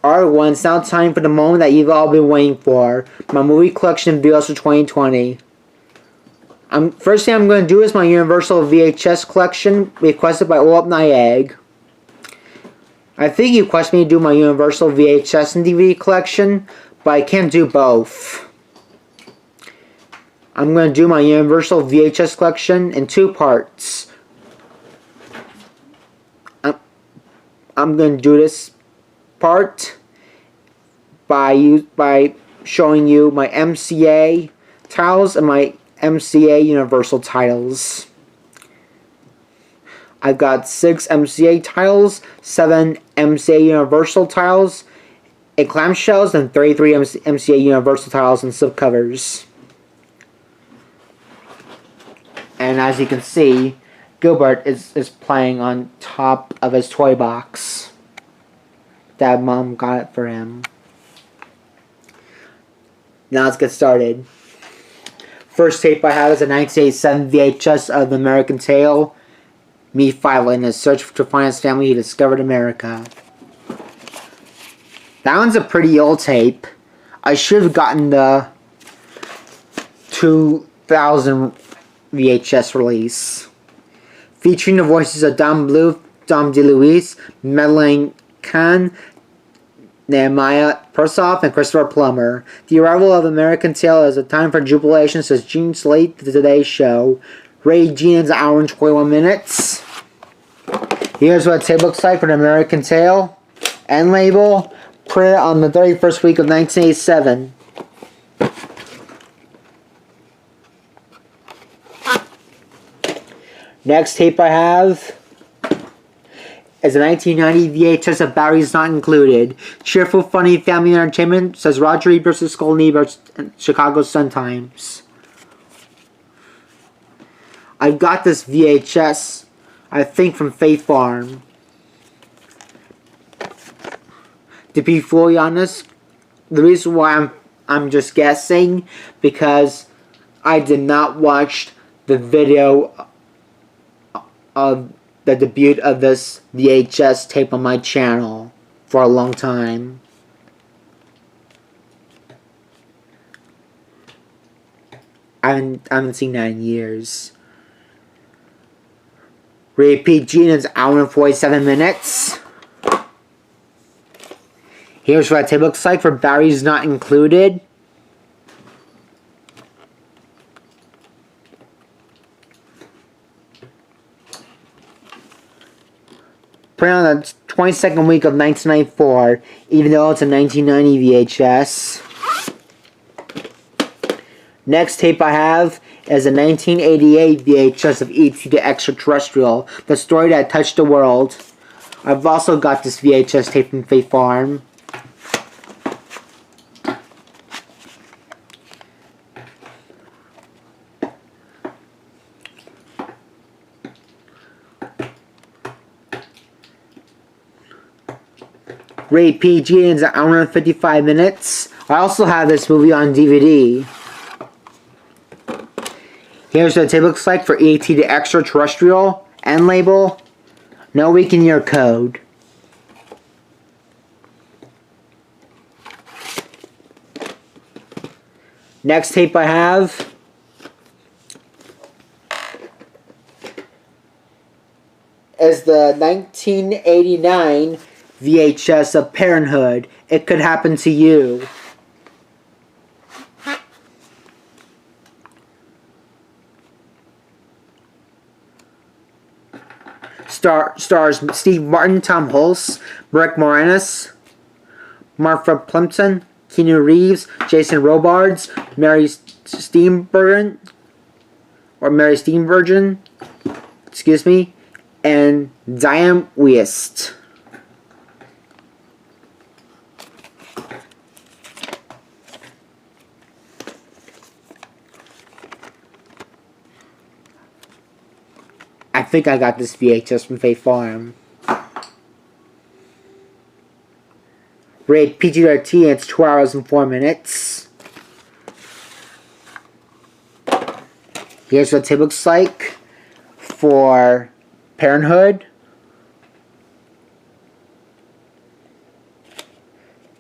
Alright, it's now time for the moment that you've all been waiting for. My movie collection videos for 2020. First thing I'm going to do is my Universal VHS collection requested by Oloap Niag. I think he requested me to do my Universal VHS and DVD collection, but I can't do both. I'm going to do my Universal VHS collection in 2 parts. I'm going to do this part by showing you my MCA titles and my MCA Universal titles. I've got 6 MCA titles, 7 MCA Universal titles, 8 clamshells, and 33 MCA Universal titles and slipcovers. And as you can see, Gilbert is playing on top of his toy box that Mom got it for him. Now let's get started. First tape I have is a 1987 VHS of American Tail. Meet Fievel in his search to find his family. He discovered America. That one's a pretty old tape. I should have gotten the 2000 VHS release. Featuring the voices of Dom Blue, Dom DeLuise, Madeleine Kahn, Nehemiah Persoff, and Christopher Plummer. The arrival of American Tail is a time for jubilation, says Gene Slate to Today's Show. Rated Gene's an hour and 21 minutes. Here's what a tape looks like for the American Tail. End label. Printed on the 31st week of 1987. Next tape I have is a 1990 VHS of Batteries Not Included. Cheerful, funny, family entertainment, says Roger Ebert of Skull and Ebert and Chicago Sun-Times. I've got this VHS, I think, from Faith Farm. To be fully honest, the reason why I'm just guessing, because I did not watch the video of the debut of this VHS tape on my channel for a long time. I haven't seen that in years. Rated PG is an hour and 47 minutes. Here's what a tape looks like for Batteries Not Included. Printed on the 22nd week of 1994, even though it's a 1990 VHS. Next tape I have is a 1988 VHS of E.T. the Extra-Terrestrial, the story that touched the world. I've also got this VHS tape from Faith Farm. Rated PG is an hour and 55 minutes. I also have this movie on DVD. Here's what the tape looks like for E.T. the Extra-Terrestrial. End label. No week in year code. Next tape I have is the 1989 VHS of Parenthood. It Could Happen to You. Stars Steve Martin, Tom Hulce, Rick Moranis, Martha Plimpton, Keanu Reeves, Jason Robards, Mary Steenburgen, excuse me, and Diane Wiest. I think I got this VHS from Faith Farm. Rated PG-13, it's 2 hours and 4 minutes. Here's what it looks like for Parenthood.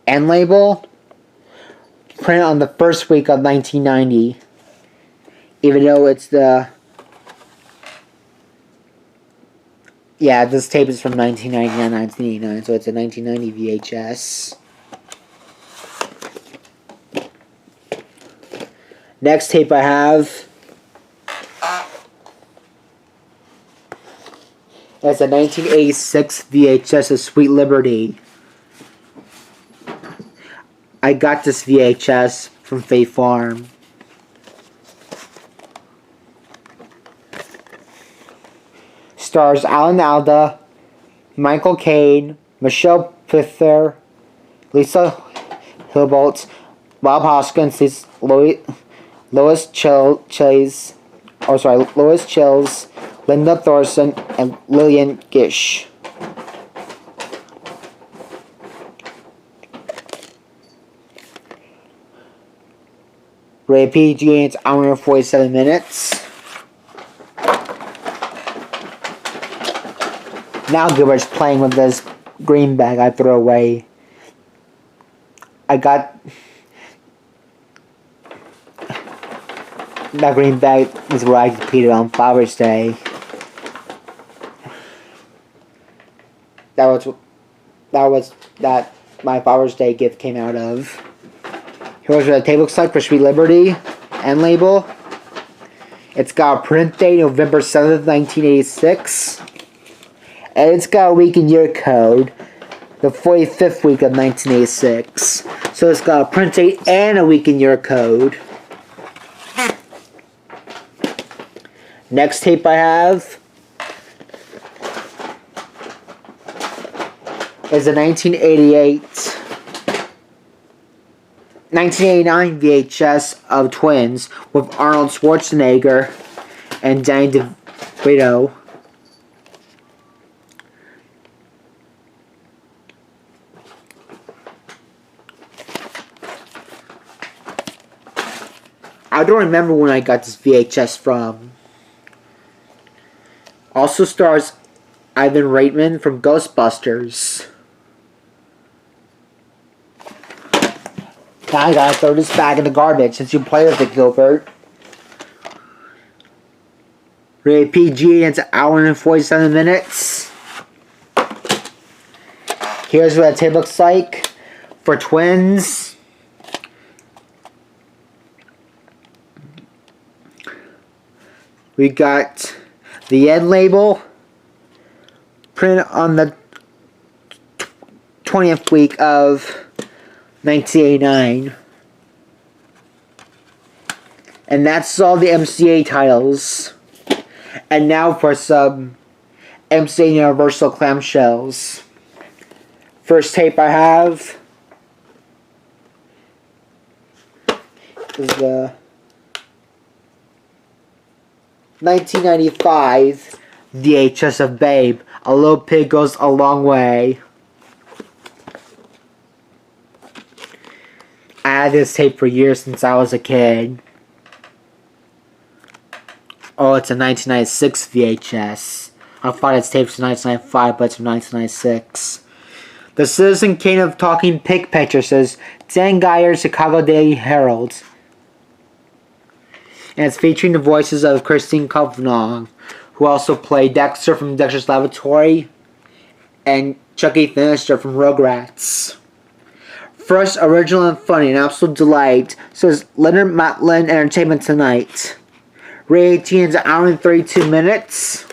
end label. Printed on the first week of 1990. Even though it's the... Yeah, this tape is from 1999, 1989, so it's a 1990 VHS. Next tape I have is a 1986 VHS of Sweet Liberty. I got this VHS from Faith Farm. Stars Alan Alda, Michael Caine, Michelle Pfeiffer, Lisa Hilbolt, Bob Hoskins, Lois Chills, Linda Thorson, and Lillian Gish. Rated PG, it's hour and 47 minutes. Now Gilbert's playing with this green bag I threw away. I got... That green bag is where I competed on Father's Day. That was my Father's Day gift came out of. Here's what the tape looks like for Sweet Liberty. End label. It's got a print date November 7th, 1986. And it's got a week and year code. The 45th week of 1986. So it's got a print date and a week and year code. Next tape I have is a 1989 VHS of Twins with Arnold Schwarzenegger and Danny DeVito. I don't remember when I got this VHS from. Also stars Ivan Reitman from Ghostbusters. Now I gotta throw this bag in the garbage since you play with it, Gilbert. Rated PG, it's an hour and 47 minutes. Here's what that tape looks like for Twins. We got the end label printed on the 20th week of 1989. And that's all the MCA titles. And now for some MCA Universal clamshells. First tape I have is the 1995 VHS of Babe. A little pig goes a long way. I had this tape for years since I was a kid. Oh, it's a 1996 VHS. I thought it's taped from 1995, but it's from 1996. The Citizen Kane of Talking Pig Picture says Dan Geyer, Chicago Daily Herald. And it's featuring the voices of Christine Kavanagh, who also played Dexter from Dexter's Laboratory, and Chucky Finnister from Rugrats. First, original and funny, an absolute delight, says Leonard Matlin Entertainment Tonight. Rated T is an hour and 32 minutes.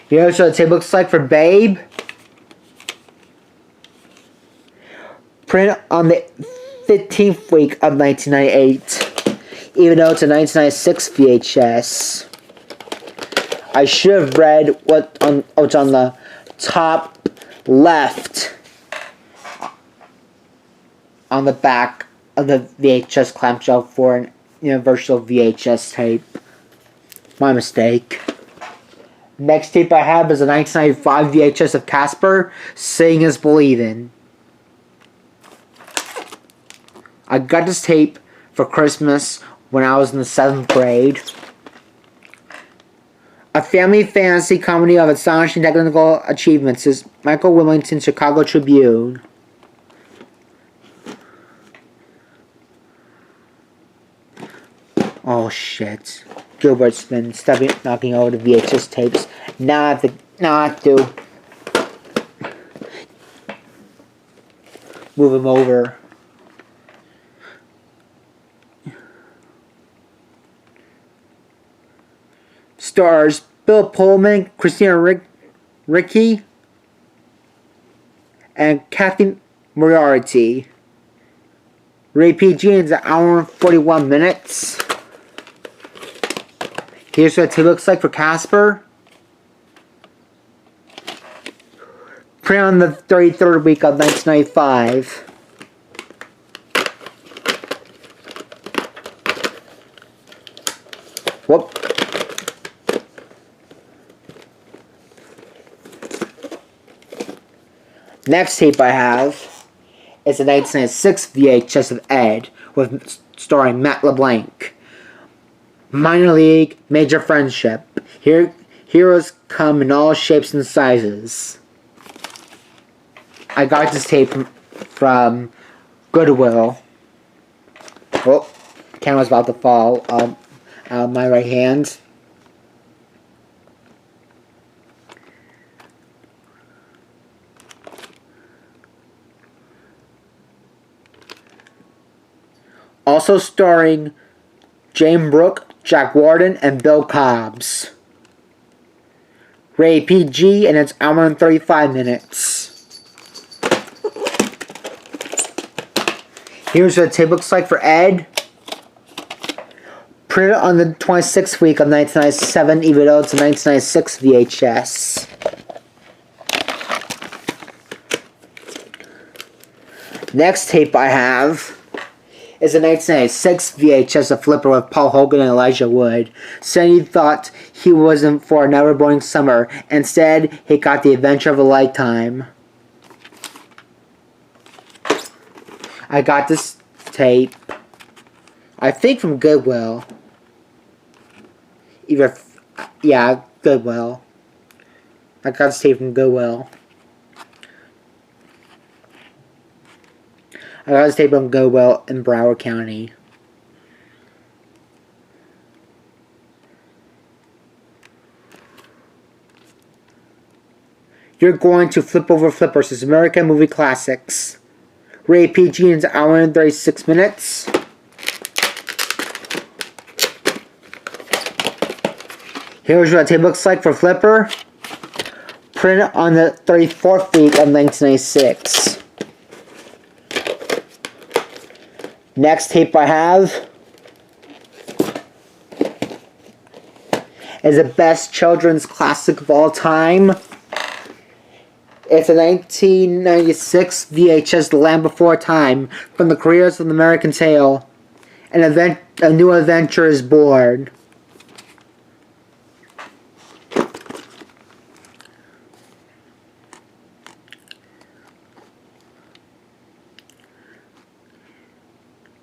Here's what the tape looks like for Babe. Print on the 15th week of 1998. Even though it's a 1996 VHS. I should have read what's on the top left on the back of the VHS clamshell for an Universal VHS tape. My mistake. Next tape I have is a 1995 VHS of Casper, Seeing is Believing. I got this tape for Christmas when I was in the 7th grade. A family fantasy comedy of astonishing technical achievements is Michael Willington's Chicago Tribune. Oh shit. Gilbert's been knocking over the VHS tapes. Now I have to move him over. Stars Bill Pullman, Christina Ricci, and Kathy Moriarty. Rated PG is an hour and 41 minutes. Here's what it looks like for Casper. Printed on the 33rd week of 1995. Whoop. Next tape I have is a 1996 VHS of Ed, with starring Matt LeBlanc. Minor League, Major Friendship. Heroes come in all shapes and sizes. I got this tape from Goodwill. Oh, camera's about to fall out of my right hand. Also starring Jane Brooke, Jack Warden, and Bill Cobbs. Rated PG, and it's hour and 35 minutes. Here's what the tape looks like for Ed. Printed on the 26th week of 1997, even though it's a 1996 VHS. Next tape I have is a 1996 VHS of Flipper with Paul Hogan and Elijah Wood. Said he thought he wasn't for a never boring summer. Instead, he got the adventure of a lifetime. I got this tape, I think from Goodwill. Goodwill. I got this tape from Goodwill. I got this tape from Goodwill in Broward County. You're going to flip over flippers. It's American Movie Classics. Rated PG is an hour and 36 minutes. Here's what the tape looks like for Flipper. Printed on the 34th week of 1996. Next tape I have is the best children's classic of all time. It's a 1996 VHS, The Land Before Time, from the creators of the American Tale. A new adventure is born.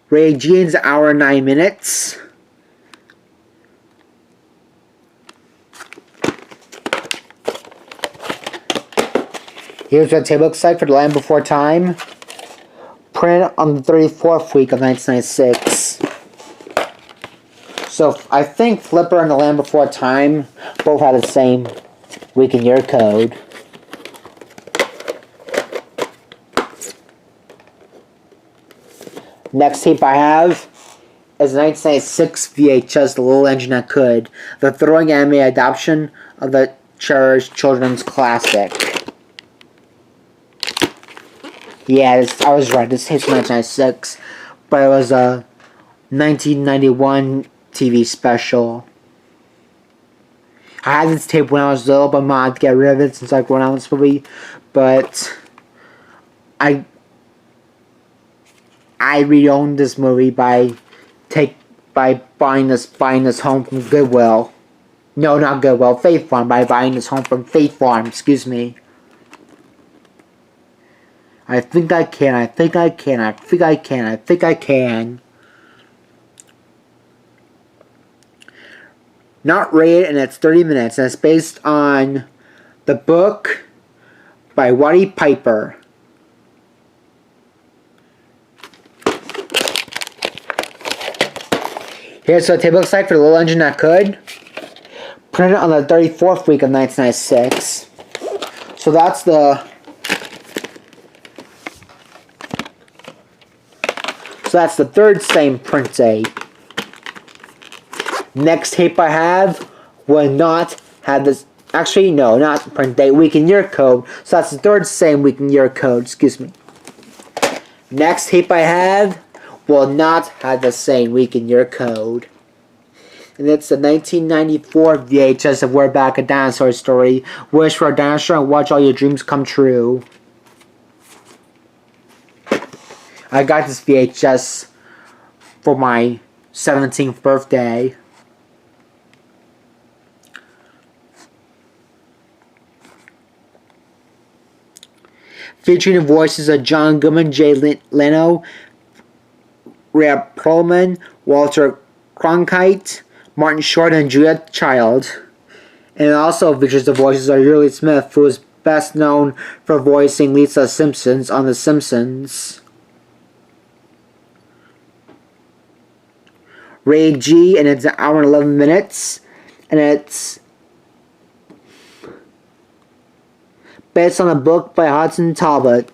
Rated G is an hour and 9 minutes. Here's what the tape looks like for The Land Before Time. Printed on the 34th week of 1996. So I think Flipper and The Land Before Time both had the same week and year code. Next tape I have is a 1996 VHS, The Little Engine That Could, the thrilling anime adaptation of the cherished children's classic. Yeah, I was right, this tape's 1996, but it was a 1991 TV special. I had this tape when I was little, but Mom had to get rid of it since I grown out this movie, but I re-owned this movie by buying this home from Goodwill. No, not Goodwill, Faith Farm. By buying this home from Faith Farm, excuse me. I think I can. not rated, and it's 30 minutes. And it's based on the book by Waddy Piper. Here's what the table looks like for The Little Engine That Could. Printed on the 34th week of 1996. So that's the... So that's the third same print date. Next tape I have will not have this... Actually, no, not print date. Week and year code. So that's the third same week and year code. Excuse me. Next tape I have will not have the same week and year code. And it's the 1994 VHS of We're Back, a Dinosaur Story. Wish for a dinosaur and watch all your dreams come true. I got this VHS for my 17th birthday. Featuring the voices of John Goodman, Jay Leno, Rhea Perlman, Walter Cronkite, Martin Short, and Juliet Child. And it also features the voices of Shirley Smith, who is best known for voicing Lisa Simpson on The Simpsons. Ray G, and it's an hour and 11 minutes. And it's based on a book by Hudson Talbot.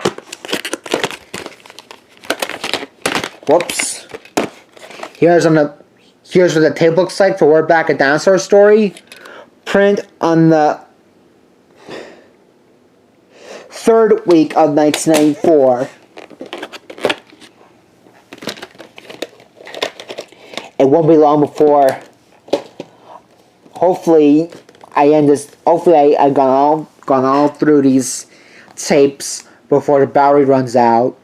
Whoops. Here's what the tape looks like for We're Back, a Dinosaur Story. Print on the 3rd week of 1994. It won't be long before, hopefully, I've gone all through these tapes before the battery runs out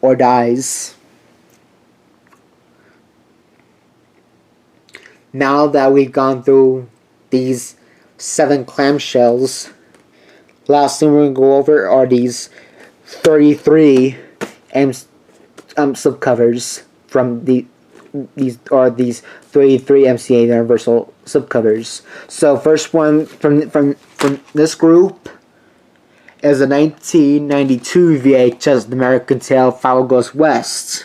or dies. Now that we've gone through these 7 clamshells, last thing we're going to go over are these 33 subcovers from these 33 MCA Universal subcovers. So first one from this group is a 1992 VHS, The American Tale, Fievel Goes West.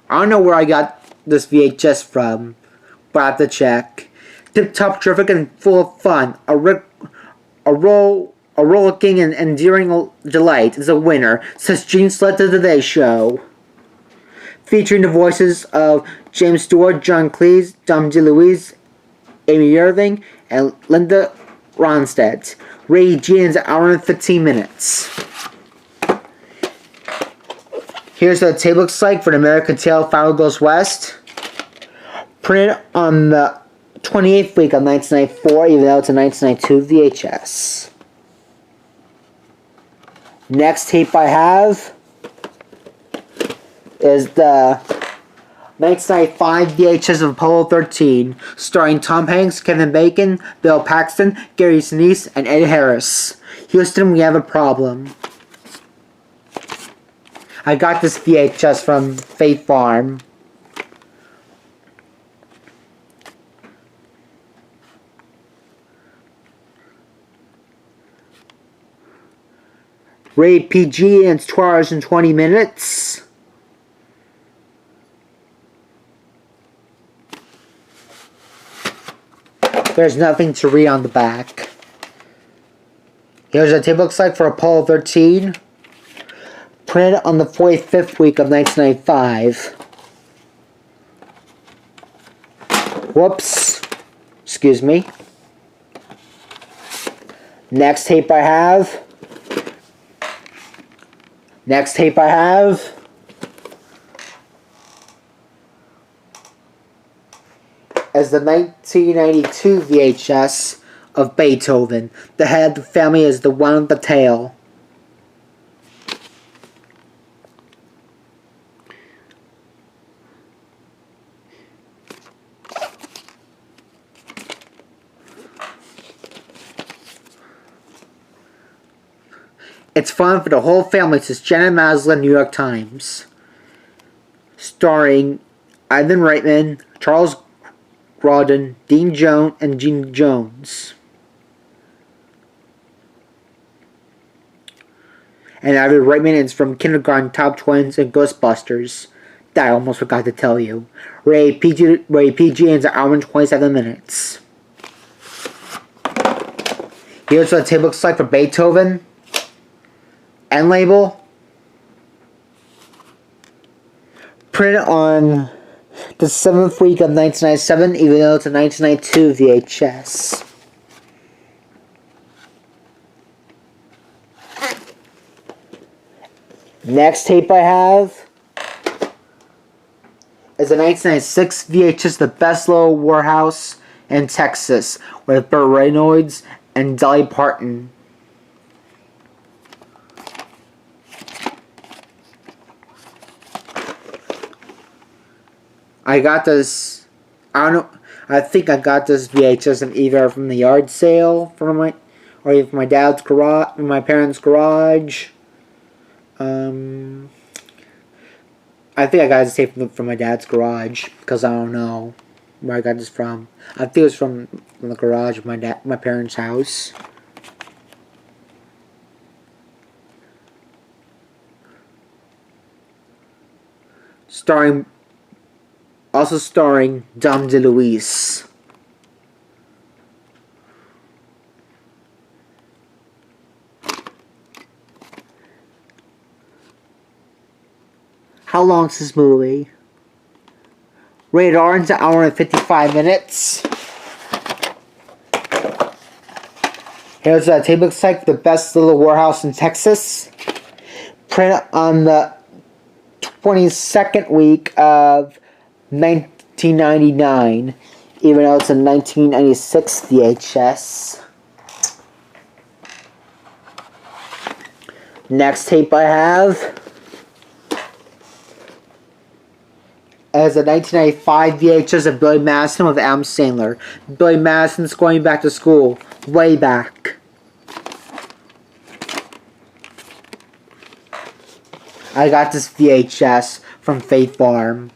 I don't know where I got this VHS from, but I have to check. Tip-top, terrific, and full of fun. A rollicking and endearing delight is a winner, says Gene Sled to the Today Show. Featuring the voices of James Stewart, John Cleese, Dom DeLuise, Amy Irving, and Linda Ronstadt. Ray G is an hour and 15 minutes. Here's what the tape looks like for The American Tale, Fievel Goes West. Printed on the 28th week of 1994, even though it's a 1992 VHS. Next tape I have is the 1995 VHS of Apollo 13, starring Tom Hanks, Kevin Bacon, Bill Paxton, Gary Sinise, and Ed Harris. Houston, we have a problem. I got this VHS from Faith Farm. Rated PG, and it's 2 hours and 20 minutes. There's nothing to read on the back. Here's what the tape looks like for Apollo 13. Printed on the 45th week of 1995. Whoops. Excuse me. Next tape I have is the 1992 VHS of Beethoven. The head of the family is the one with the tail. It's fun for the whole family, says Janet Maslin, New York Times. Starring Ivan Reitman, Charles Grodin, Dean Jones, and Gene Jones. And Ivan Reitman is from Kindergarten, Top Twins, and Ghostbusters. That I almost forgot to tell you. Rated PG is an hour and 27 minutes. Here's what the tape looks like for Beethoven. End label. Printed on the 7th week of 1997, even though it's a 1992 VHS. Next tape I have is a 1996 VHS, The Best Little Warehouse in Texas, with Burt Reynolds and Dolly Parton. I got this, I think I got this VHS either from the yard sale or from my dad's garage, my parents' garage. I think I got this tape from my dad's garage, because I don't know where I got this from. I think it was from the garage of my parents' house. Also starring Dom DeLuise. How long is this movie? Rated R, it's an hour and 55 minutes. Here's what the tape looks like for The Best Little Warehouse in Texas. Printed on the 22nd week of 1999, even though it's a 1996 VHS. Next tape I have as a 1995 VHS of Billy Madison with Adam Sandler. Billy Madison's going back to school. Way back. I got this VHS from Faith Farm.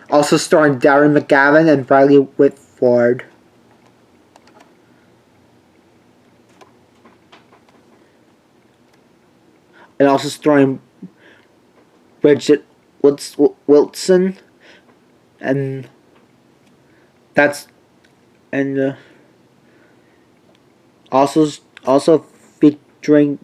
Also starring Darren McGavin and Bradley Whitford. And also starring Bridget Wilson, and also featuring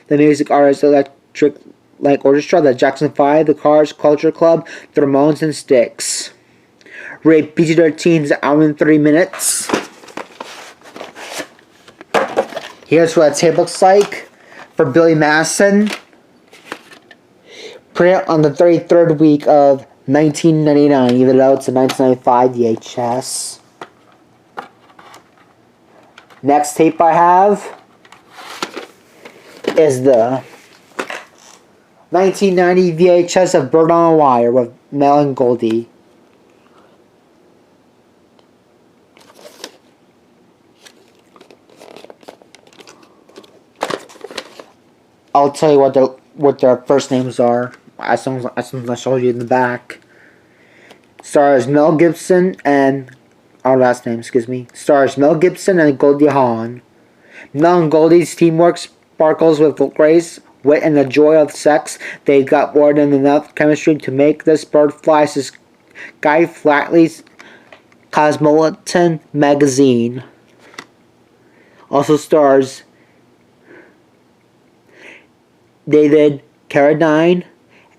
the music artist Electric Light Orchestra, the Jackson 5, the Cars, Culture Club, the Ramones, and Styx. Rated PG-13 is an hour and 30 minutes. Here's what a tape looks like for Billy Madison. Printed on the 33rd week of 1999, even though it's a 1995 VHS. Next tape I have is the 1990 VHS of Bird on a Wire with Mel and Goldie. I'll tell you what their first names are as soon as I show you in the back. Stars Mel Gibson and Stars Mel Gibson and Goldie Hawn. Mel and Goldie's teamwork sparkles with grace, wit, and the joy of sex. They got more than enough chemistry to make this bird fly, says Guy Flatley's Cosmopolitan magazine. Also stars David Carradine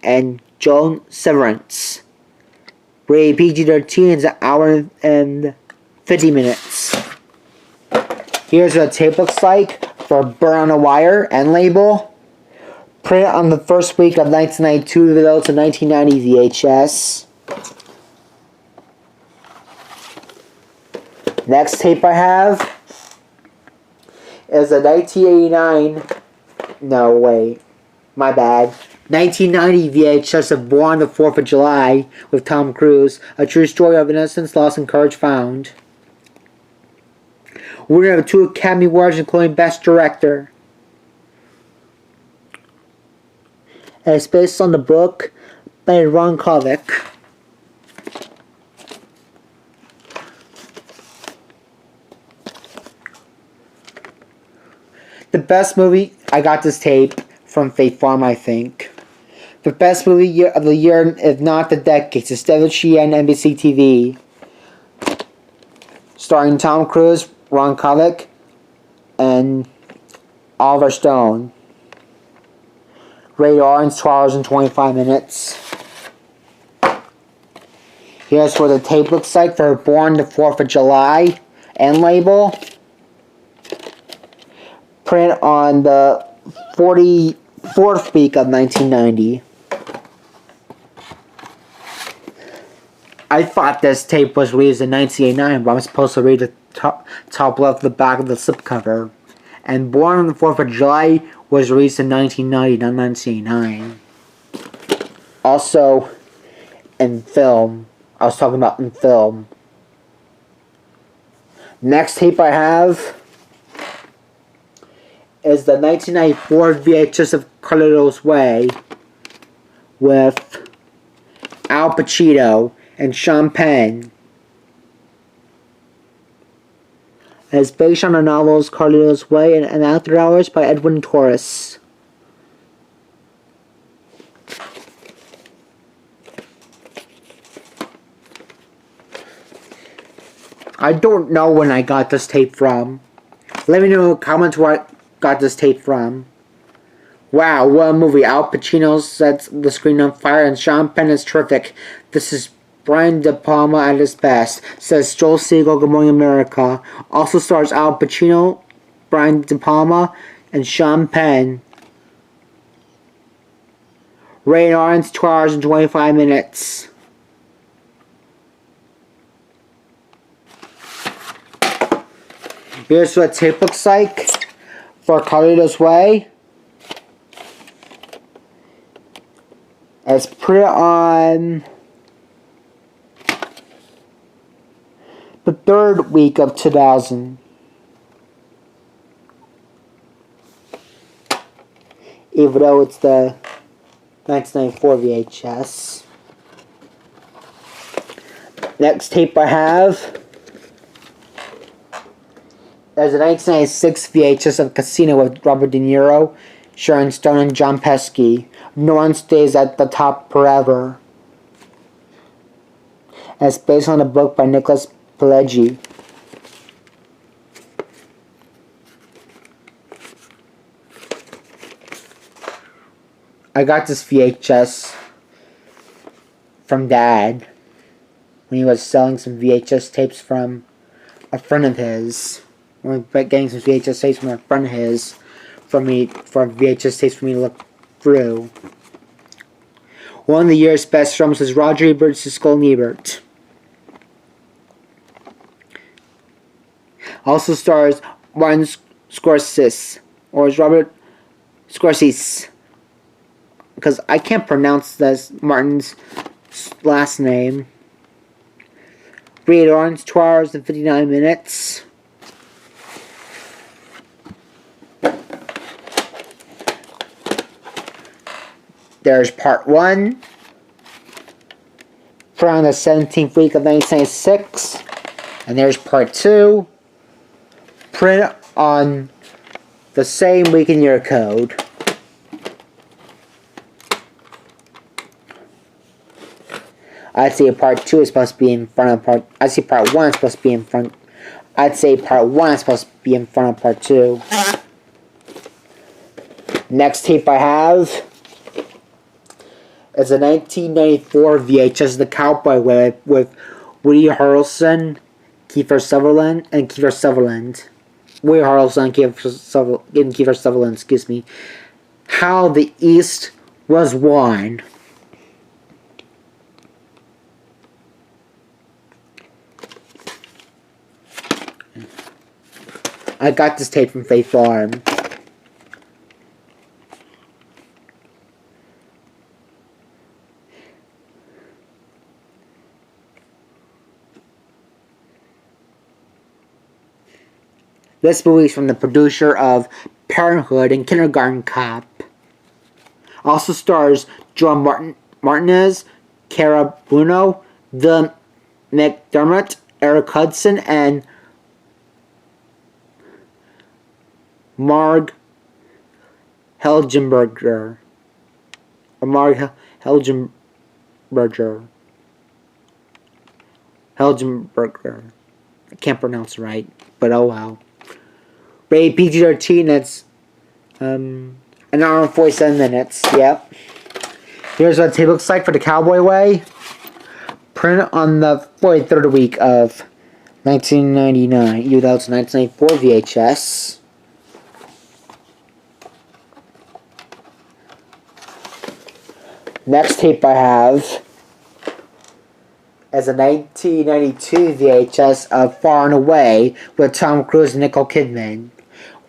and Joan Severance. Rated PG-13 is an hour and 50 minutes. Here's what a tape looks like for Bird on a Wire and label. Printed on the first week of 1992, though it's a 1990 VHS. Next tape I have is a 1989. No, wait. My bad. 1990 VHS of Born on the 4th of July with Tom Cruise. A true story of innocence, loss, and courage found. winner of 2 Academy Awards, including Best Director. And it's based on the book by Ron Kovic. The best movie, I got this tape from Faith Farm, I think. The best movie of the year, if not the decade, is Devil Sheehan and NBC TV. Starring Tom Cruise, Ron Kovic, and Oliver Stone. Rated R, 2 hours and 25 minutes. Here's what the tape looks like for Born the 4th of July end label. Print on the 44th week of 1990. I thought this tape was released in 1989, but I'm supposed to read the top left, the back of the slipcover. And Born on the 4th of July was released in 1990, not 1989. Also, in film. I was talking about in film. Next tape I have is the 1994 VHS of Carlito's Way with Al Pacino and Sean Penn. And it's based on the novels Carlito's Way and After Hours by Edwin Torres. I don't know when I got this tape from. Let me know in the comments where I got this tape from. Wow, what a movie. Al Pacino sets the screen on fire and Sean Penn is terrific. This is Brian De Palma at his best, says Joel Siegel, Good Morning America. Also stars Al Pacino, Brian De Palma, and Sean Penn. Rated R, 2 hours and 25 minutes. Here's what tape looks like for Carlito's Way. It's put on the 3rd week of 2000. Even though it's the 1994 VHS. Next tape I have is a 1996 VHS of Casino with Robert De Niro, Sharon Stone, and John Pesci. No one stays at the top forever. And it's based on a book by Nicholas Pileggi. I got this VHS from Dad when he was selling some VHS tapes from a friend of his. When we getting some VHS tapes from a friend of his for VHS tapes for me to look through. One of the year's best films is Roger Ebert's Skull and Ebert. Also stars Martin Scorsese, or is Robert Scorsese, because I can't pronounce this Martin's last name. Rated R, 2 hours and 59 minutes. There's part 1, from the 17th week of 1996, and there's part 2, print on the same week and year code. I'd say part 2 is supposed to be in front of part. I'd say part 1 is supposed to be in front. I'd say part 1 is supposed to be in front of part 2. Next tape I have is a 1994 VHS, The Cowboy Way, with Woody Harrelson, Kiefer Sutherland, and Kiefer Sutherland. Woody Harrelson and Kiefer Sutherland, excuse me. How the East Was Won. I got this tape from Faith Farm. This movie is from the producer of Parenthood and Kindergarten Cop. Also stars Joan Martinez, Cara Bruno, Dylan McDermott, Eric Hudson, and Marg Helgenberger. Helgenberger. I can't pronounce it right, but oh wow. Rated PG-13, that's an hour and 47 minutes, yep. Here's what it looks like for the Cowboy Way. Print on the 43rd week of 1999, even though it's 1994 VHS. Next tape I have is a 1992 VHS of Far and Away with Tom Cruise and Nicole Kidman.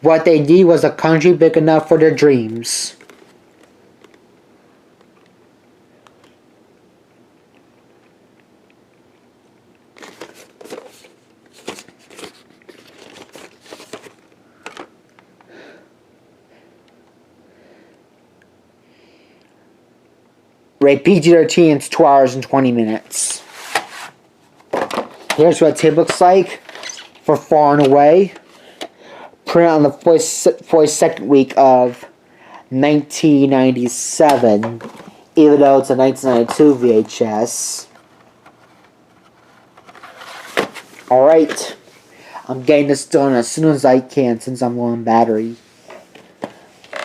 What they need was a country big enough for their dreams. Rate PG-13, it's 2 hours and 20 minutes. Here's what it looks like for Far and Away. Print on the 42nd week of 1997, even though it's a 1992 VHS. Alright, I'm getting this done as soon as I can since I'm low on battery.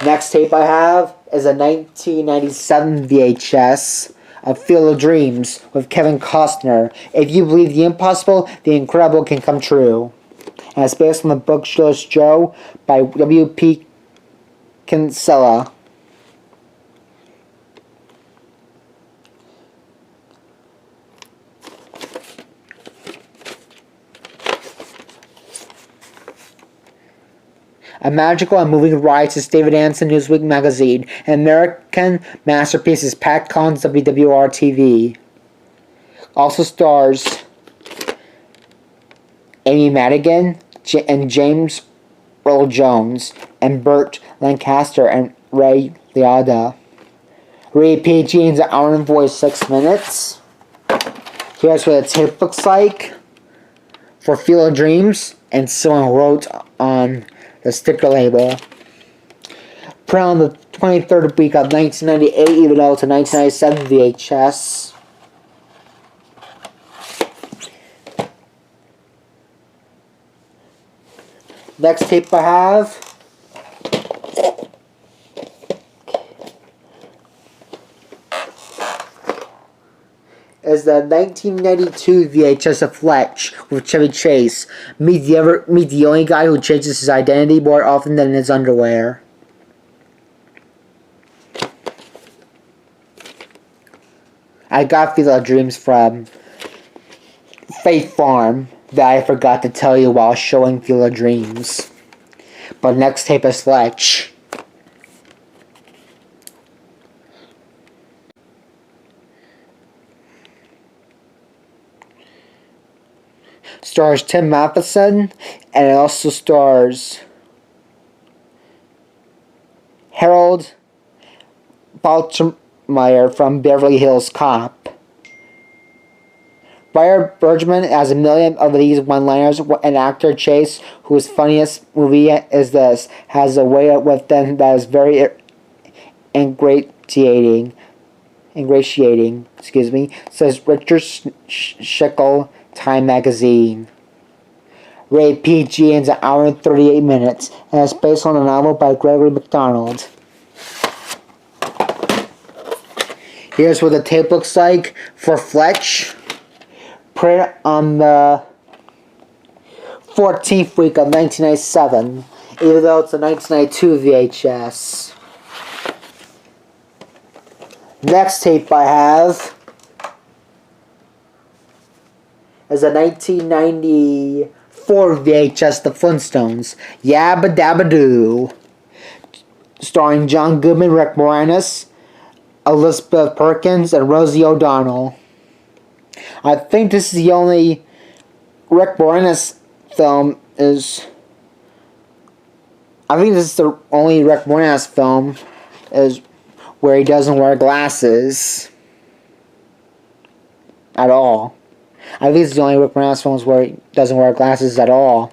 Next tape I have is a 1997 VHS of Field of Dreams with Kevin Costner. If you believe the impossible, the incredible can come true. And it's based on the book Shoeless Joe by W.P. Kinsella. A magical and moving ride to David Anson Newsweek magazine. An American masterpiece is Pat Collins' WWR-TV. Also stars Amy Madigan and James Earl Jones and Burt Lancaster and Ray Liotta. Rated PG is an hour and 46 minutes. Here's what the tape looks like for Field of Dreams, and someone wrote on the sticker label. Print on the 23rd week of 1998, even though it's a 1997 VHS. Next tape I have is the 1992 VHS of Fletch with Chevy Chase. Meet the only guy who changes his identity more often than his underwear. I got Field of Dreams from Faith Farm that I forgot to tell you while showing Field of Dreams. But next tape is Fletch. Stars Tim Matheson, and it also stars Harold Faltermeyer from Beverly Hills Cop. Briar Bergman has a million of these one-liners. An actor, Chase, whose funniest movie is this, has a way with them that is very ingratiating, says Richard Schickel, Time Magazine. Rated PG is an hour and 38 minutes, and it's based on a novel by Gregory MacDonald. Here's what the tape looks like for Fletch. Print on the 14th week of 1997, even though it's a 1992 VHS. Next tape I have is a 1994 VHS, The Flintstones, Yabba Dabba Doo, starring John Goodman, Rick Moranis, Elizabeth Perkins, and Rosie O'Donnell. I think this is the only Rick Moranis film is I think this is the only Rick Moranis film is where he doesn't wear glasses at all. I think it's the only Rick Moranis films where he doesn't wear glasses at all.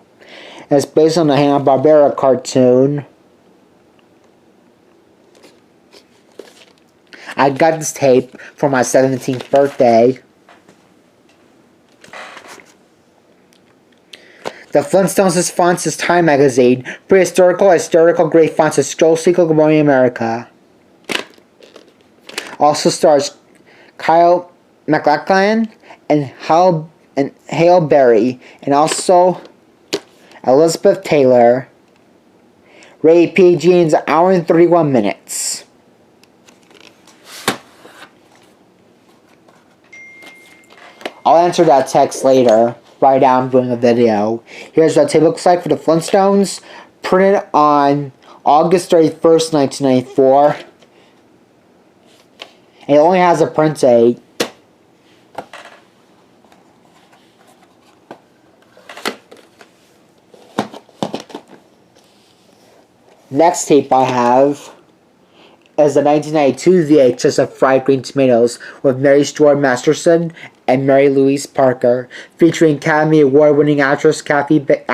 And it's based on the Hanna-Barbera cartoon. I got this tape for my 17th birthday. The Flintstones' fonts is Time Magazine. Prehistorical, historical, great fonts is Stroll Sequel, Good Morning America. Also stars Kyle MacLachlan and Hale Berry, and also Elizabeth Taylor. Rated PG is an hour and 31 minutes. I'll answer that text later. Right now I'm doing a video. Here's what it looks like for the Flintstones. Printed on August 31st, 1994. And it only has a print date. Next tape I have is the 1992 VHS of Fried Green Tomatoes with Mary Stuart Masterson and Mary Louise Parker, featuring Academy Award-winning actresses Kathy Bates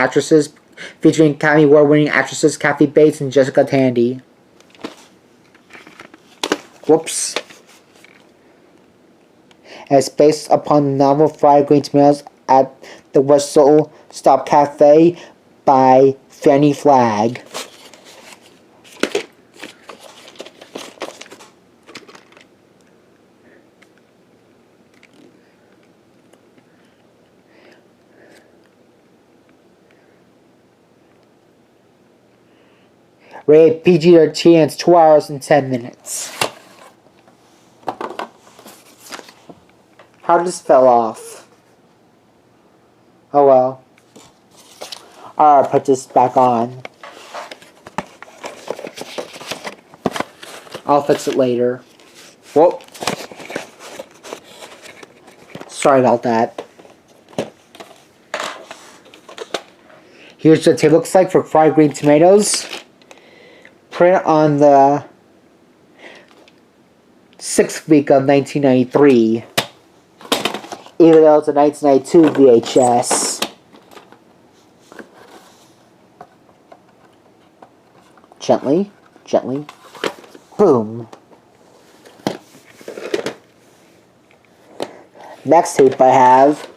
and Jessica Tandy. Whoops. And it's based upon the novel Fried Green Tomatoes at the Whistle Stop Cafe by Fannie Flagg. Rated PG-13, it's 2 hours and 10 minutes. How this fell off? Oh well. Alright, put this back on. I'll fix it later. Whoop. Sorry about that. Here's what it looks like for Fried Green Tomatoes. Print on the 6th week of 1993. Even though it's a 1992 VHS. Gently, gently. Boom. Next tape I have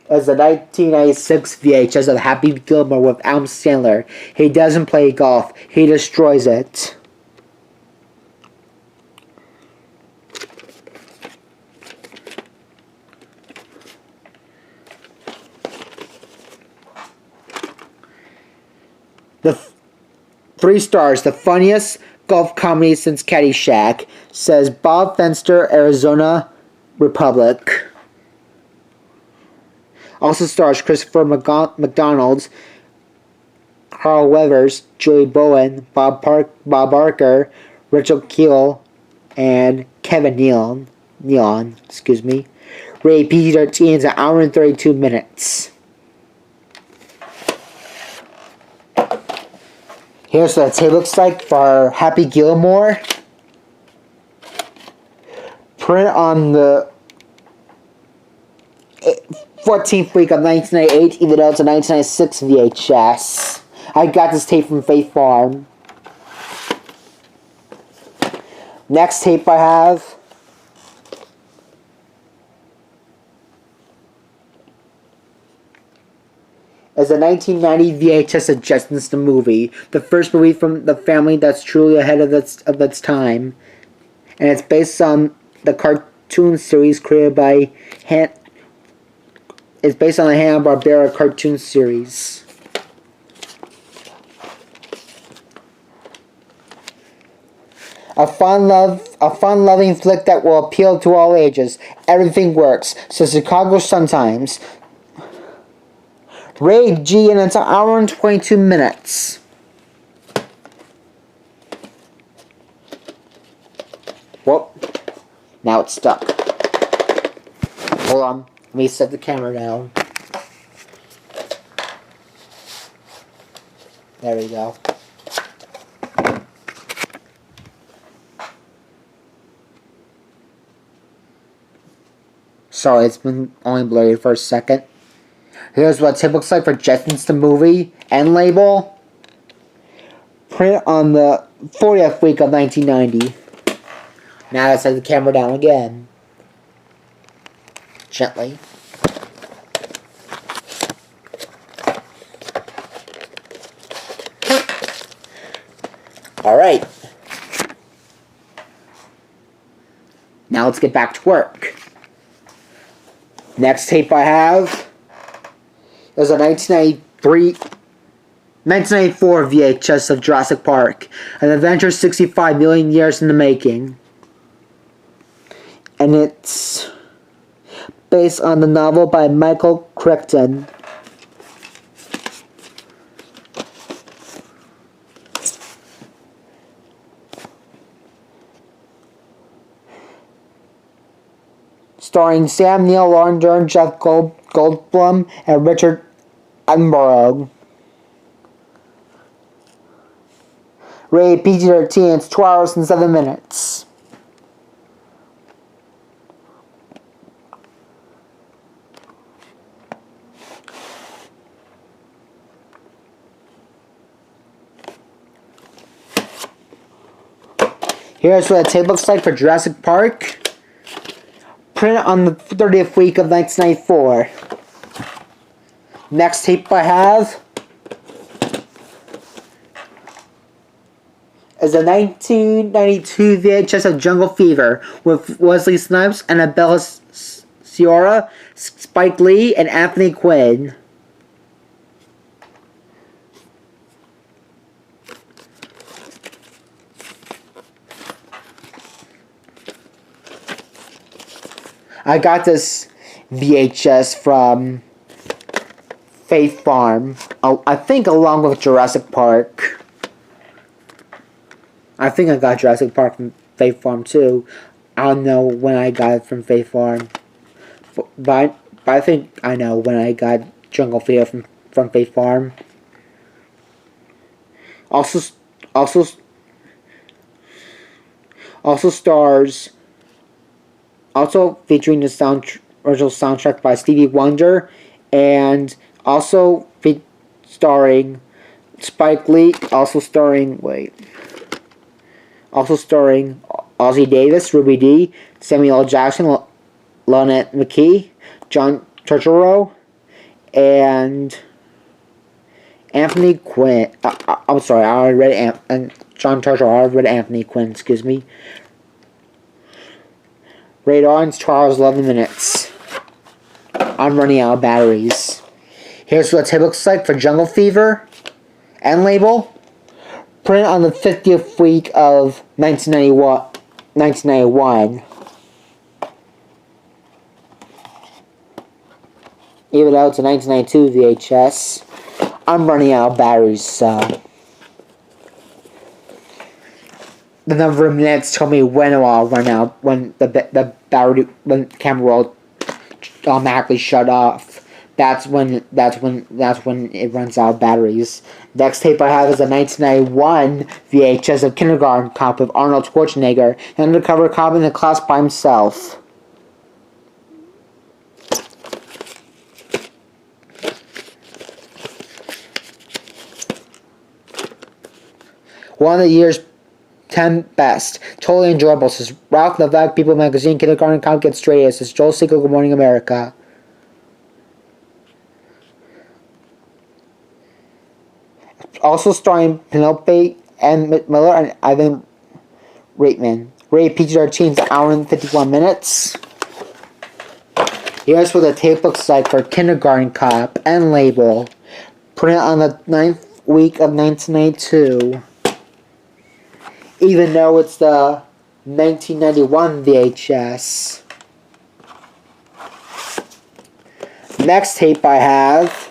is the 1996 VHS of Happy Gilmore with Adam Sandler. He doesn't play golf. He destroys it. The 3 stars, the funniest golf comedy since Caddyshack, says Bob Fenster, Arizona Republic. Also stars Christopher McDonald, Carl Weathers, Julie Bowen, Bob Barker, Rachel Keel, and Kevin Nealon. Excuse me. Rated PG-13 is an hour and 32 minutes. Here's what it looks like for Happy Gilmore. Print on the 14th week of 1998, even though it's a 1996 VHS. I got this tape from Faith Farm. Next tape I have is a 1990 VHS of Jetsons the Movie, the first movie from the family that's truly ahead of its time. And it's based on the cartoon series created by It's based on the Hanna-Barbera cartoon series. A fun-loving flick that will appeal to all ages. Everything works, says Chicago Sun-Times. Rated G, and it's an hour and 22 minutes. Whoop. Now it's stuck. Hold on. Let me set the camera down. There we go. Sorry, it's been only blurry for a second. Here's what it looks like for Jetsons the movie and label. Print on the 40th week of 1990. Now I set the camera down again. Gently. Alright. Now let's get back to work. Next tape I have is a 1994 VHS of Jurassic Park. An adventure 65 million years in the making. And it's based on the novel by Michael Crichton. Starring Sam Neill, Lauren Dern, Jeff Goldblum, and Richard Attenborough. Rated PG-13, it's 2 hours and 7 minutes. Here's what the tape looks like for Jurassic Park. Print on the 30th week of 1994. Next tape I have is a 1992 VHS of Jungle Fever with Wesley Snipes, Annabella Sciorra, Spike Lee, and Anthony Quinn. I got this VHS from Faith Farm, I think along with Jurassic Park. I think I got Jurassic Park from Faith Farm too. I don't know when I got it from Faith Farm. But I think I know when I got Jungle Fever from Faith Farm. Also stars... Also featuring the original soundtrack by Stevie Wonder, and also starring Spike Lee, also starring Ozzie Davis, Ruby Dee, Samuel L. Jackson, Lonette McKee, John Turturro, and Anthony Quinn. I'm sorry, I already read John Turturro. I already read Anthony Quinn. Excuse me. Rated R, 2 hours 11 minutes. I'm running out of batteries. Here's what it looks like for Jungle Fever and label. Print on the 50th week of 1991. Even though it's a 1992 VHS, I'm running out of batteries, so... The number of minutes told me when I'll run out, when the battery, when the camera will automatically shut off. That's when it runs out of batteries. Next tape I have is a 1991 VHS of Kindergarten Cop with Arnold Schwarzenegger, an undercover cop in a class by himself. One of the year's 10 best. Totally enjoyable, says Ralph Levesque, People Magazine. Kindergarten Cop gets straight A's, says Joel Siegel, Good Morning America. Also starring Penelope Ann Miller and Ivan Reitman. Rated PG-13, it's an hour and 51 minutes. Here's what the tape looks like for Kindergarten Cop and label. Printed on the 9th week of 1992. Even though it's the 1991 VHS. Next tape I have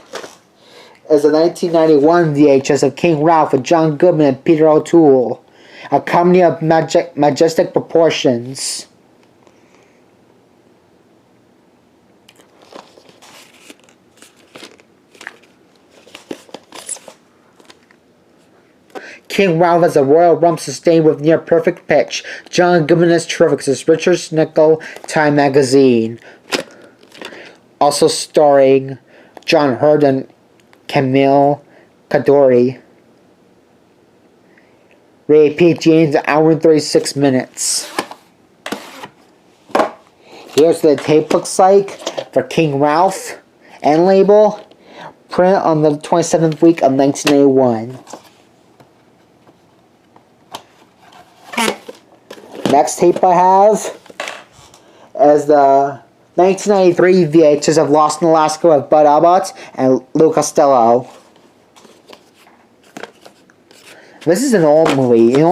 is a 1991 VHS of King Ralph with John Goodman and Peter O'Toole. A comedy of majestic proportions. King Ralph has a royal rump sustained with near perfect pitch. John Goodman is terrific, says Richard Snickle, Time Magazine. Also starring John Hurt and Camille Kadori. Rated PG, an hour and 36 minutes. Here's what the tape looks like for King Ralph and label. Print on the 27th week of 1981. Next tape I have is the 1993 VHS of Lost in Alaska with Bud Abbott and Lou Costello. This is an old movie. This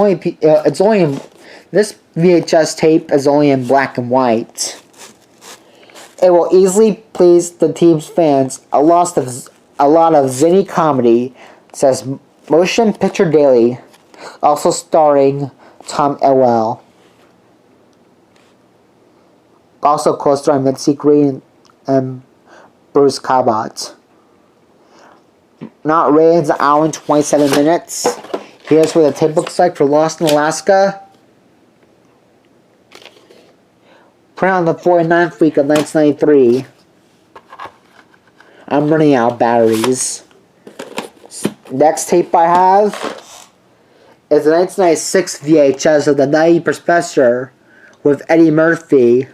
VHS tape is only in black and white. It will easily please the team's fans. A lot of zany comedy, says Motion Picture Daily, also starring Tom Ewell. Also co-starring Mitzi Green and Bruce Cabot. Not rated, an hour and 27 minutes. Here's what the tape looks like for Lost in Alaska. Print on the 49th week of 1993. I'm running out of batteries. Next tape I have is the 1996 VHS of The Nutty Professor with Eddie Murphy.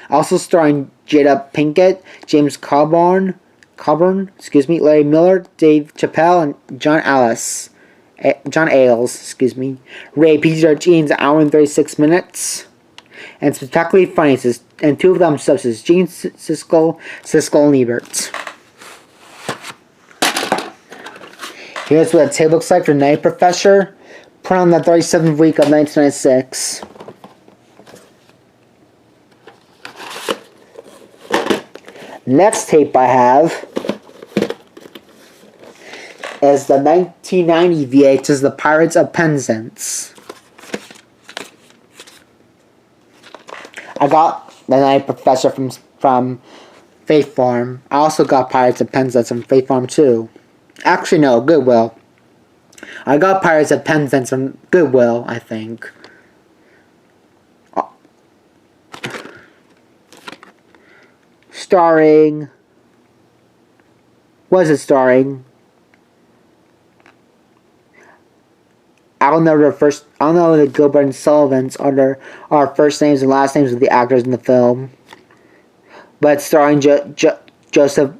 Also starring Jada Pinkett, James Coburn, Larry Miller, Dave Chappelle, and John Ailes. Rated PG-13, an hour and 36 minutes. And spectacularly funny, and two of them subs, Gene Siskel and Ebert. Here's what the tape looks like for Night Professor. Print on the 37th week of 1996. Next tape I have is the 1990 VHS, The Pirates of Penzance. I got The Night Professor from Faith Farm. I also got Pirates of Penzance from Faith Farm too. Actually, no, Goodwill. I got Pirates of Penzance from Goodwill, I think. Starring... Was it starring? I don't know the Gilbert and Sullivans are our first names and last names of the actors in the film. But starring Joseph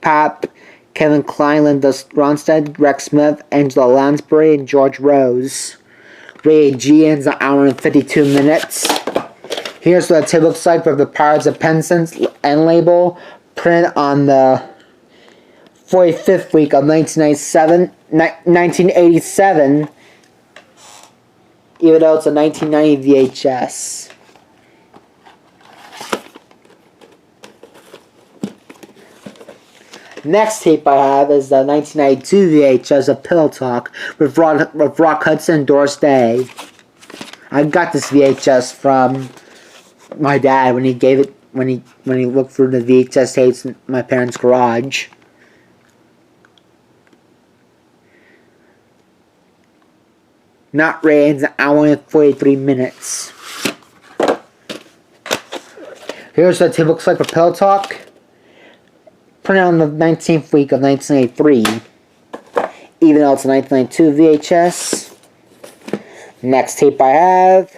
Papp, Kevin Kline, Linda Ronstadt, Rex Smith, Angela Lansbury, and George Rose. Rated G, ends an hour and 52 minutes. Here's what the tape looks like for The Pirates of Penzance and label. Print on the 45th week of 1987. Even though it's a 1990 VHS. Next tape I have is the 1992 VHS of Pillow Talk with Rock Hudson and Doris Day. I got this VHS from my dad when he looked through the VHS tapes in my parents' garage. Not rated, an hour and 43 minutes. Here's what it looks like for Pillow Talk. Printed on the 19th week of 1983. Even though it's a 1992 VHS. Next tape I have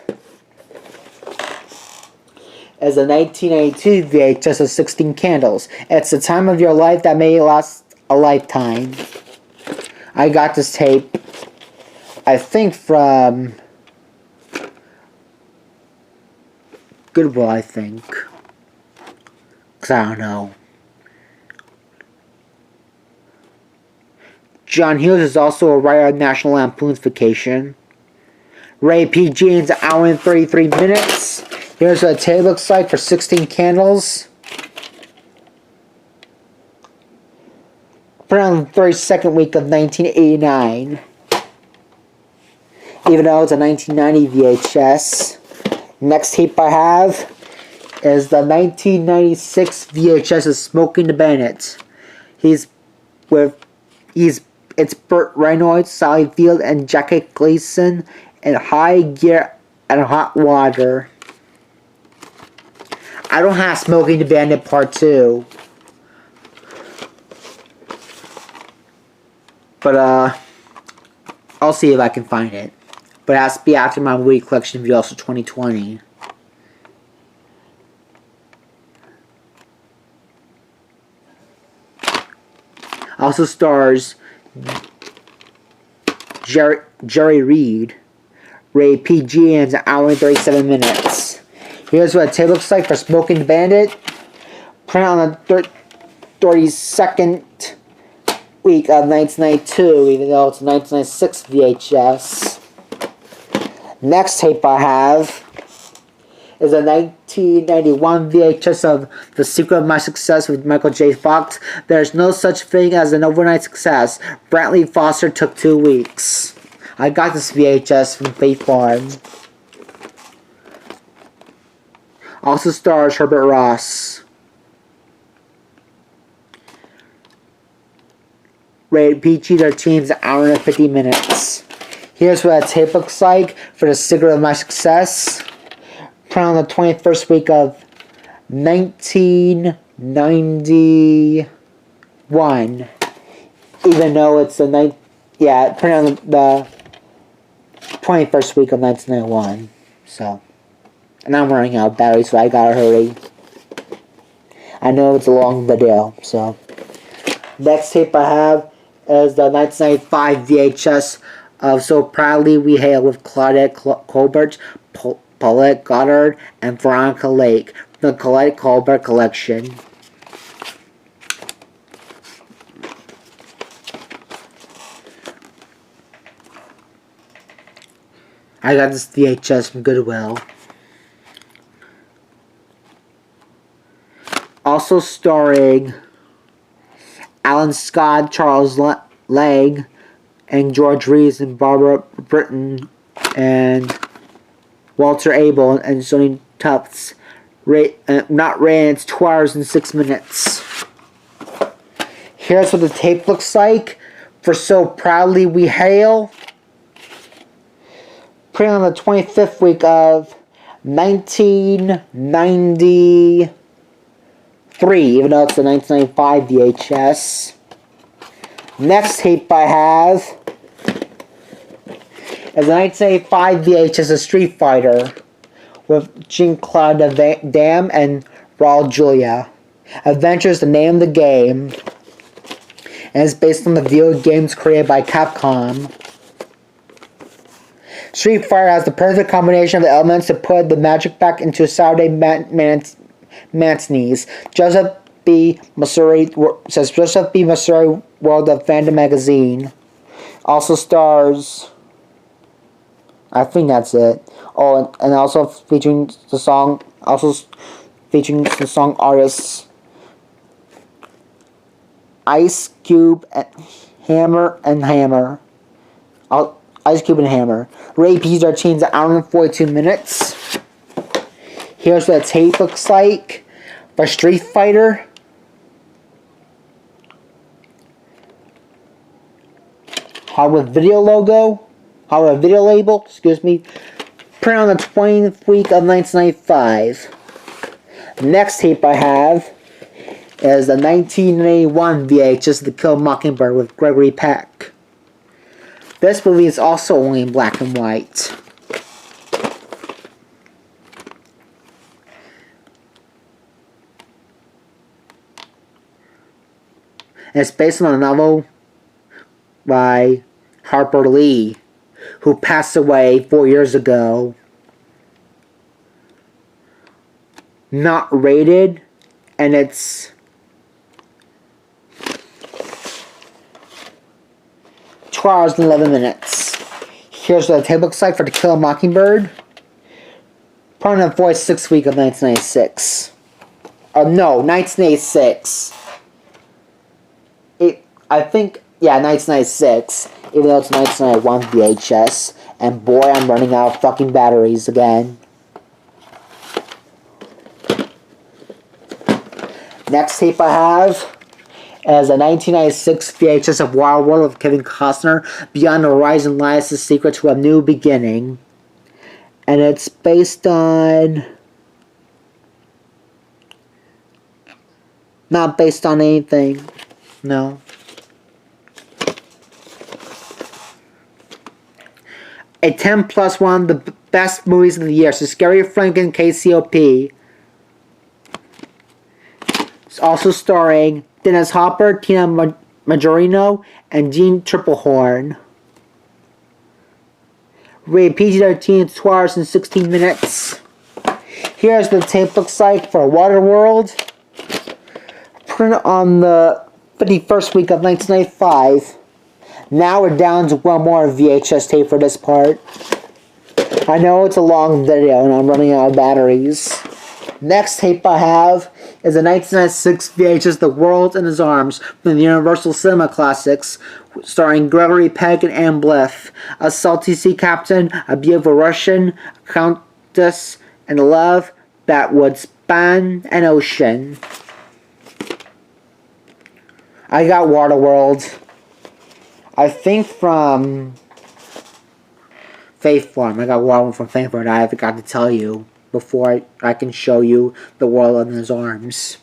is a 1992 VHS of 16 Candles. It's the time of your life that may last a lifetime. I got this tape, I think, from Goodwill, I think. Because I don't know. John Hughes is also a writer of National Lampoon's Vacation. Rated PG, is an hour and 33 minutes. Here's what the tape looks like for 16 Candles. Put on the 32nd week of 1989. Even though it's a 1990 VHS. Next tape I have is the 1996 VHS of Smoking the Bandit. He's with it's Burt Reynolds, Sally Field, and Jackie Gleason in high gear and hot water. I don't have Smoking the Bandit Part 2. But, I'll see if I can find it. But it has to be after my movie collection video, also 2020. Also stars Jerry Reed. Rated PG and it's an hour and 37 minutes. Here's what it looks like for Smoking the Bandit. Print on the 32nd week of 1992, even though it's a 1996 VHS. Next tape I have is a 1991 VHS of The Secret of My Success with Michael J. Fox. There's no such thing as an overnight success. Brantley Foster took 2 weeks. I got this VHS from Faith Farm. Also stars Herbert Ross. Rated PG-13, an hour and 50 minutes. Here's what a tape looks like for The Secret of My Success. Put on the 21st week of 1991. Even though it's the put on the 21st week of 1991. So, and I'm running out of battery, so I gotta hurry. I know it's a long video, so. Next tape I have is the 1995 VHS of So Proudly We Hail with Claudette Colbert, Paulette Goddard, and Veronica Lake, the Claudette Colbert collection. I got this VHS from Goodwill. Also starring Alan Scott, Charles Legg, and George Reeves, and Barbara Britton, and Walter Abel, and Sonny Tufts. Not rated, it's 2 hours and 6 minutes. Here's what the tape looks like for So Proudly We Hail. Put on the 25th week of 1993, even though it's the 1995 VHS. Next tape I have is the 1985 VHS of Street Fighter with Jean-Claude Van Damme and Raul Julia. Adventure is the name of the game, and it's based on the video games created by Capcom. Street Fighter has the perfect combination of elements to put the magic back into Saturday matinees. Joseph B. Masuri says Joseph B. Masuri World of Fandom Magazine. Also stars, I think that's it. Oh, and also featuring the song artists Ice Cube and Hammer. Ice Cube and Hammer. Rated PG-13, an hour and 42 minutes. Here's what the tape looks like for Street Fighter. Hardwood video label, excuse me. Print on the 20th week of 1995. Next tape I have is the 1981 VHS The Kill Mockingbird with Gregory Peck. This movie is also only in black and white. And it's based on a novel by Harper Lee, who passed away 4 years ago. Not rated, and it's 2 hours and 11 minutes. Here's what the tape looks like for To Kill a Mockingbird. Put on the 46th week of 1996. No, 1986. I think, yeah, 1996. Even though it's 1991 VHS. And boy, I'm running out of fucking batteries again. Next tape I have as a 1996 VHS of Waterworld with Kevin Costner. Beyond the Horizon lies the secret to a new beginning. And it's based on... Not based on anything. No. A 10 plus one of the best movies of the year. So Scary Franken KCOP. It's also starring Dennis Hopper, Tina Majorino, and Jean Triplehorn. Rated PG-13, 2 hours and 16 minutes. Here's the tape looks like for Waterworld. Printed on the 51st week of 1995. Now we're down to one more VHS tape for this part. I know it's a long video and I'm running out of batteries. Next tape I have is a 1996 VHS The World in His Arms from the Universal Cinema Classics, starring Gregory Peck and Anne Bliff. A salty sea captain, a beautiful Russian, a countess, and a love that would span an ocean. I got Waterworld. I think from Faith Farm. I got Waterworld from Faith Farm. I forgot to tell you before I can show you The World in His Arms.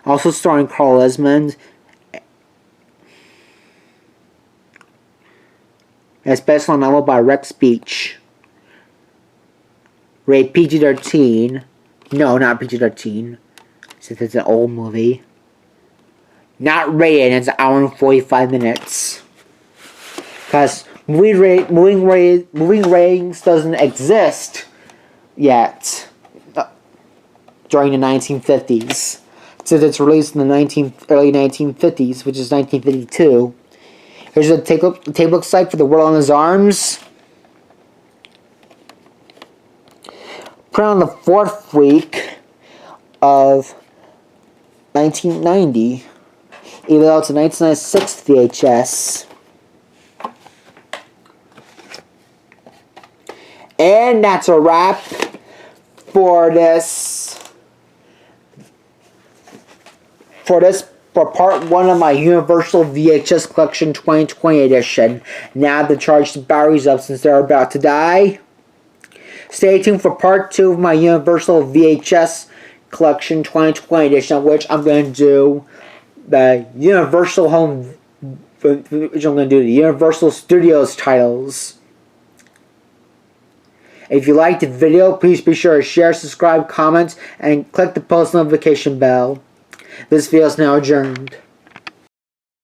Also starring Carl Esmond. It's based on a novel by Rex Beach. Rated PG-13. No, not PG-13. Since it's an old movie. Not rated, it's an hour and 45 minutes. Because moving ratings doesn't exist yet during the 1950s. Since it's released in the early 1950s, which is 1952. Here's the tape looks like for The World in His Arms. Put on the 4th week of 1990, even though it's a 1996 VHS. And that's a wrap for for part 1 of my Universal VHS Collection 2020 edition. Now to charge the batteries up since they're about to die. Stay tuned for part 2 of my Universal VHS Collection 2020 edition, which I'm going to do the Universal Home, which I'm going to do the Universal Studios titles. If you liked the video, please be sure to share, subscribe, comment, and click the post notification bell. This video is now adjourned.